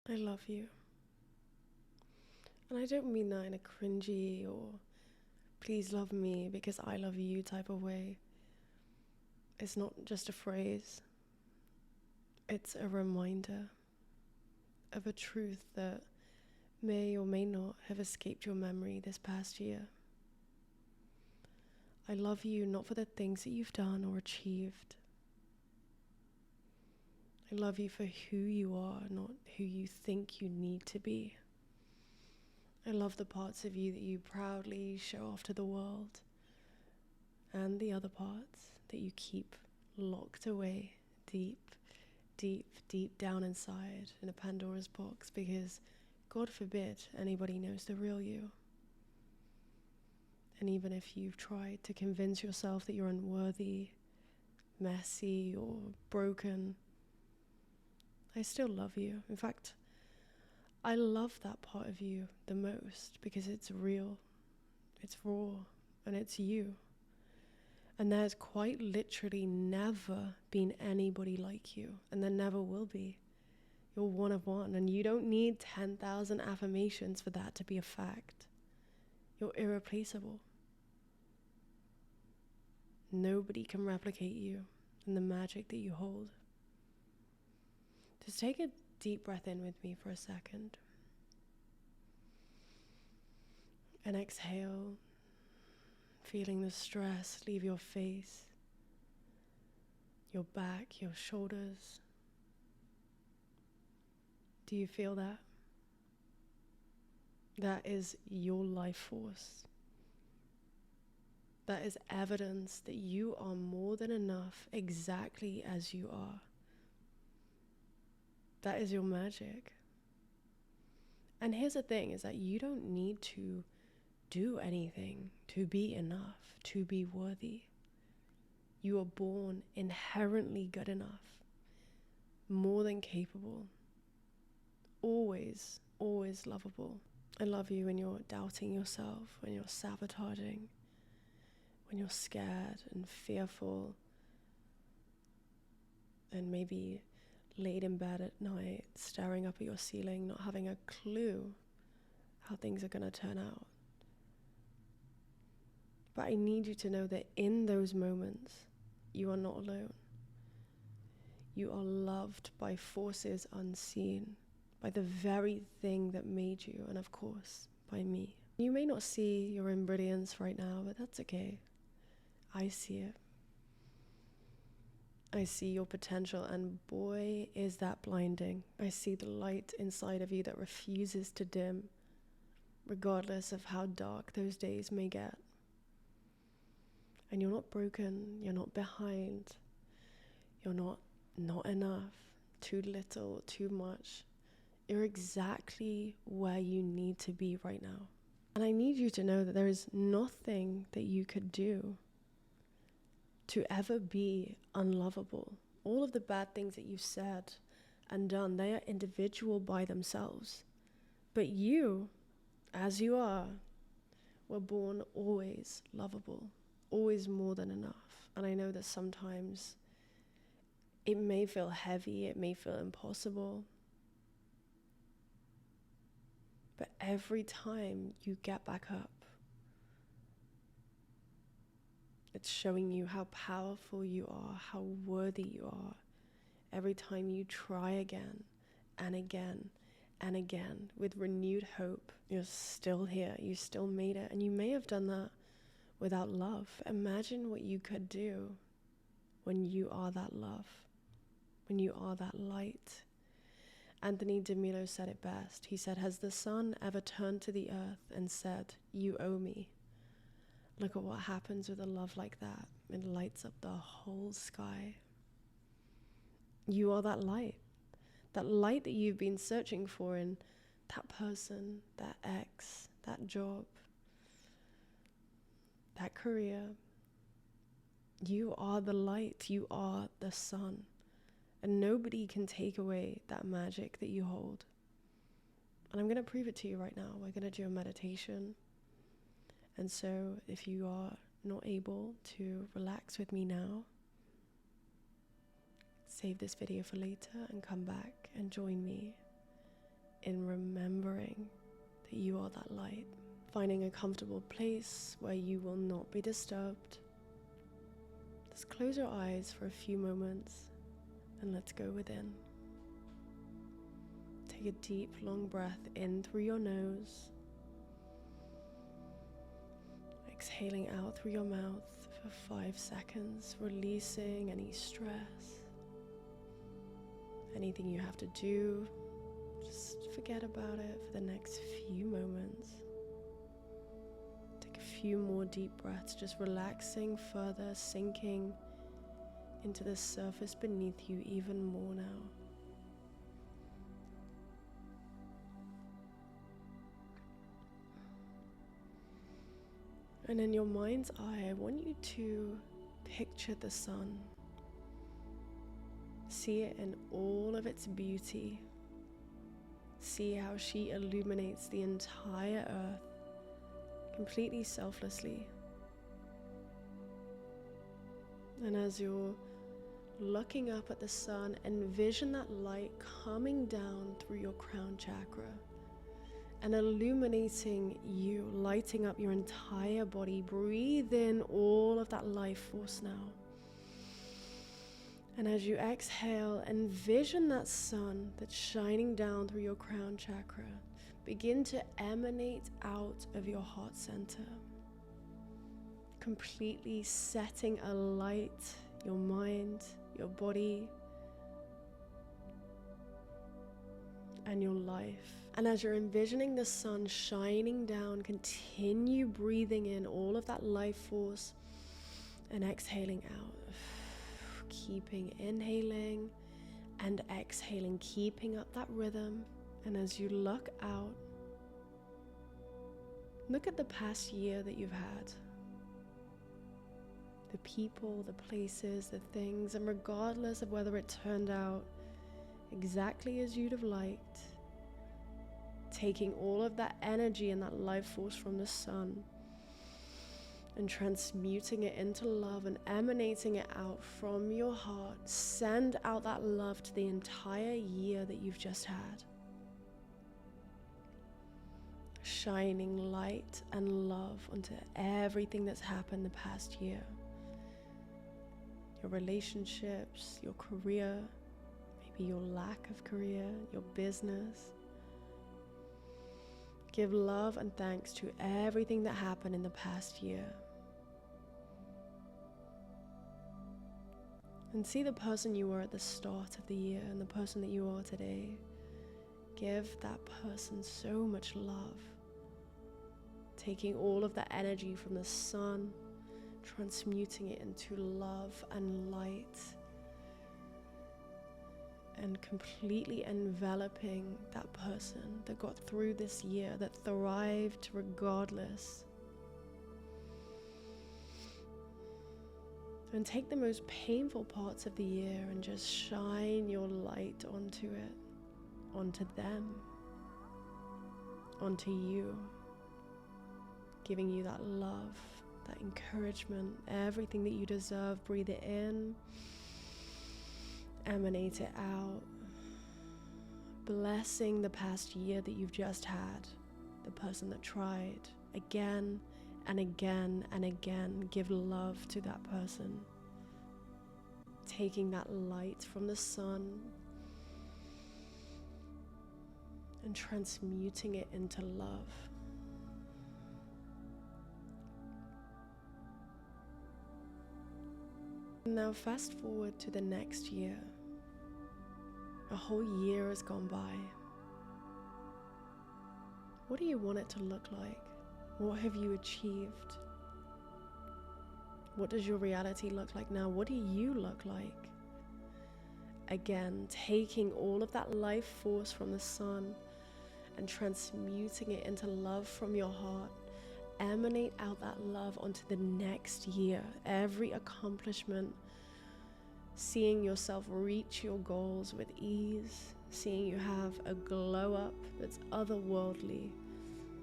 I love you. And I don't mean that in a cringy or please love me because I love you type of way. It's not just a phrase. It's a reminder of a truth that may or may not have escaped your memory this past year. I love you not for the things that you've done or achieved. I love you for who you are, not who you think you need to be. I love the parts of you that you proudly show off to the world, and the other parts that you keep locked away deep, deep, deep down inside in a Pandora's box, because God forbid anybody knows the real you. And even if you've tried to convince yourself that you're unworthy, messy, or broken, I still love you. In fact, I love that part of you the most because it's real, it's raw, and it's you. And there's quite literally never been anybody like you, and there never will be. You're one of one, and you don't need 10,000 affirmations for that to be a fact. You're irreplaceable. Nobody can replicate you and the magic that you hold. Just take a deep breath in with me for a second. And exhale, feeling the stress leave your face, your back, your shoulders. Do you feel that? That is your life force. That is evidence that you are more than enough exactly as you are. That is your magic. And here's the thing, is that you don't need to do anything to be enough, to be worthy. You are born inherently good enough, more than capable, always, always lovable. I love you when you're doubting yourself, when you're sabotaging, when you're scared and fearful, and maybe laid in bed at night, staring up at your ceiling, not having a clue how things are going to turn out. But I need you to know that in those moments, you are not alone. You are loved by forces unseen, by the very thing that made you, and of course, by me. You may not see your own brilliance right now, but that's okay. I see it. I see your potential, and boy, is that blinding. I see the light inside of you that refuses to dim, regardless of how dark those days may get. And you're not broken, you're not behind, you're not enough, too little, too much. You're exactly where you need to be right now. And I need you to know that there is nothing that you could do to ever be unlovable. All of the bad things that you've said and done, they are individual by themselves. But you, as you are, were born always lovable, always more than enough. And I know that sometimes it may feel heavy, it may feel impossible. But every time you get back up, it's showing you how powerful you are, how worthy you are. Every time you try again and again and again with renewed hope, you're still here, you still made it. And you may have done that without love. Imagine what you could do when you are that love, when you are that light. Anthony DeMilo said it best. He said, "Has the sun ever turned to the earth and said, 'You owe me'? Look at what happens with a love like that. It lights up the whole sky." You are that light that you've been searching for in that person, that ex, that job, that career. You are the light, you are the sun, and nobody can take away that magic that you hold. And I'm going to prove it to you right now. We're going to do a meditation. And so if you are not able to relax with me now, save this video for later and come back and join me out that light, finding a comfortable place where you will not be disturbed. Just close your eyes for a few moments and let's go within. Take a deep, long breath in through your nose, exhaling out through your mouth for 5 seconds, releasing any stress, anything you have to do. Just forget about it for the next few moments. Take a few more deep breaths, just relaxing further, sinking into the surface beneath you even more now. And in your mind's eye, I want you to picture the sun. See it in all of its beauty. See how she illuminates the entire earth, completely selflessly. And as you're looking up at the sun, envision that light coming down through your crown chakra and illuminating you, lighting up your entire body. Breathe in all of that life force now. And as you exhale, envision that sun that's shining down through your crown chakra begin to emanate out of your heart center, completely setting alight your mind, your body, and your life. And as you're envisioning the sun shining down, continue breathing in all of that life force and exhaling out. Keeping inhaling and exhaling, keeping up that rhythm. And as you look out, look at the past year that you've had. The people, the places, the things, and regardless of whether it turned out exactly as you'd have liked, taking all of that energy and that life force from the sun and transmuting it into love and emanating it out from your heart. Send out that love to the entire year that you've just had. Shining light and love onto everything that's happened the past year. Your relationships, your career, maybe your lack of career, your business. Give love and thanks to everything that happened in the past year. And see the person you were at the start of the year and the person that you are today. Give that person so much love. Taking all of that energy from the sun, transmuting it into love and light, and completely enveloping that person that got through this year, that thrived regardless. And take the most painful parts of the year and just shine your light onto it, onto them, onto you, giving you that love, that encouragement, everything that you deserve. Breathe it in, emanate it out, blessing the past year that you've just had, the person that tried again and again and again. Give love to that person, taking that light from the sun and transmuting it into love. Now fast forward to the next year. A whole year has gone by. What do you want it to look like? What have you achieved? What does your reality look like now? What do you look like? Again, taking all of that life force from the sun and transmuting it into love from your heart. Emanate out that love onto the next year. Every accomplishment, seeing yourself reach your goals with ease, seeing you have a glow up that's otherworldly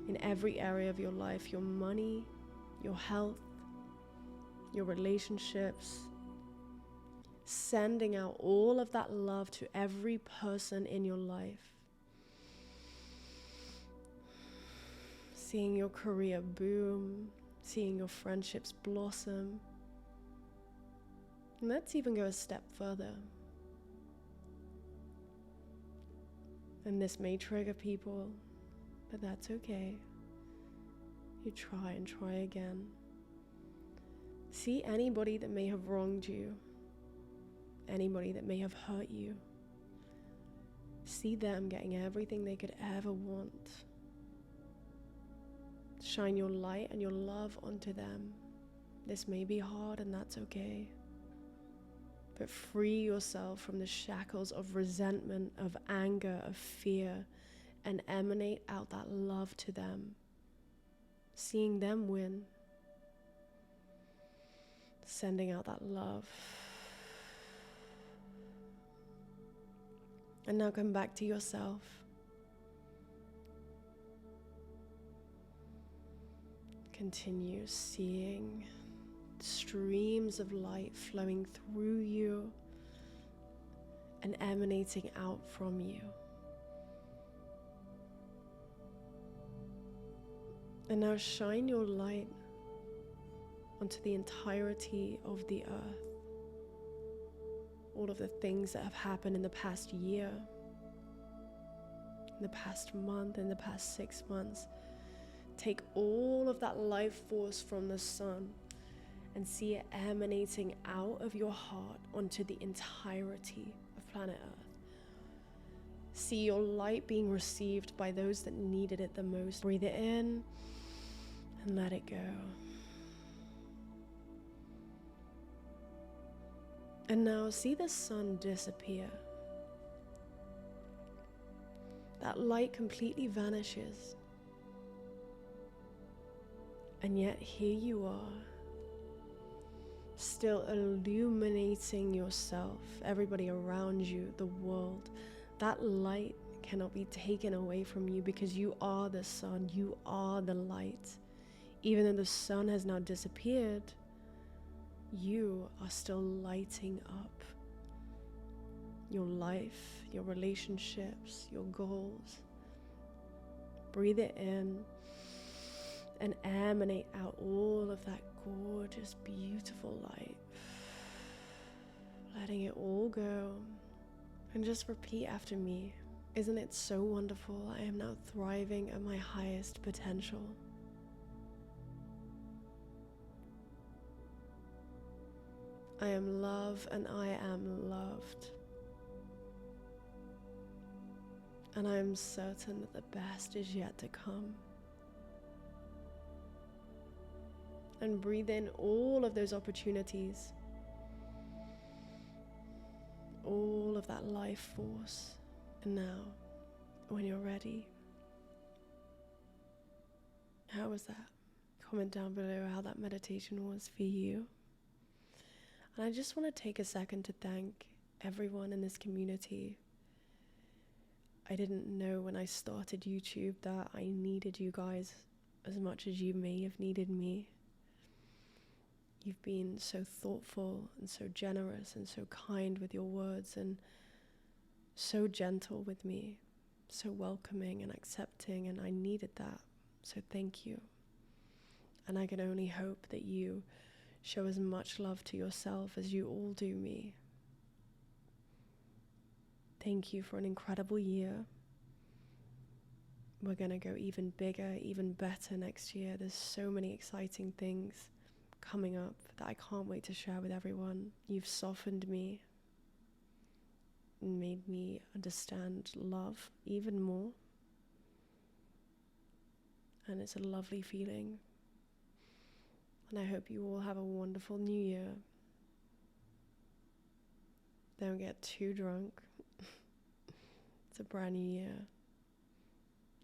in every area of your life, your money, your health, your relationships, sending out all of that love to every person in your life. seeing your career boom, seeing your friendships blossom. And let's even go a step further. And this may trigger people, but that's okay. You try and try again. See anybody that may have wronged you, anybody that may have hurt you. See them getting everything they could ever want. Shine your light and your love onto them. This may be hard, and that's okay. But free yourself from the shackles of resentment, of anger, of fear, and emanate out that love to them. Seeing them win. Sending out that love. And now come back to yourself. Continue seeing streams of light flowing through you and emanating out from you. And now shine your light onto the entirety of the earth. All of the things that have happened in the past year, in the past month, in the past 6 months. Take all of that life force from the sun and see it emanating out of your heart onto the entirety of planet Earth. See your light being received by those that needed it the most. Breathe it in and let it go. And now see the sun disappear. That light completely vanishes. And yet here you are, still illuminating yourself, everybody around you, the world. That light cannot be taken away from you because you are the sun, you are the light. Even though the sun has now disappeared, you are still lighting up your life, your relationships, your goals. Breathe it in and emanate out all of that gorgeous, beautiful light. Letting it all go. And just repeat after me. Isn't it so wonderful? I am now thriving at my highest potential. I am love and I am loved. And I am certain that the best is yet to come. And breathe in all of those opportunities, all of that life force. And now, when you're ready, how was that? Comment down below how that meditation was for you. And I just want to take a second to thank everyone in this community. I didn't know when I started YouTube that I needed you guys as much as you may have needed me. You've been so thoughtful and so generous and so kind with your words and so gentle with me, so welcoming and accepting, and I needed that. So thank you. And I can only hope that you show as much love to yourself as you all do me. Thank you for an incredible year. We're going to go even bigger, even better next year. There's so many exciting things coming up that I can't wait to share with everyone. You've softened me and made me understand love even more. And it's a lovely feeling. And I hope you all have a wonderful new year. Don't get too drunk. It's a brand new year.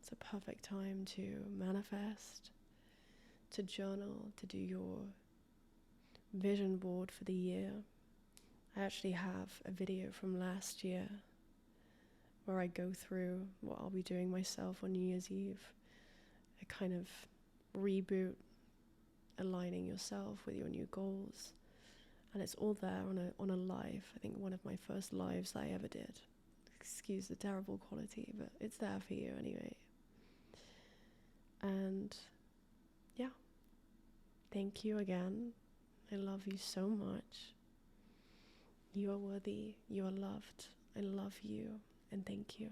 It's a perfect time to manifest, to journal, to do your vision board for the year. I actually have a video from last year where I go through what I'll be doing myself on New Year's Eve. A kind of reboot, aligning yourself with your new goals. And it's all there on a live. I think one of my first lives I ever did. Excuse the terrible quality, but it's there for you anyway. And yeah, thank you again. I love you so much. You are worthy. You are loved. I love you. And thank you.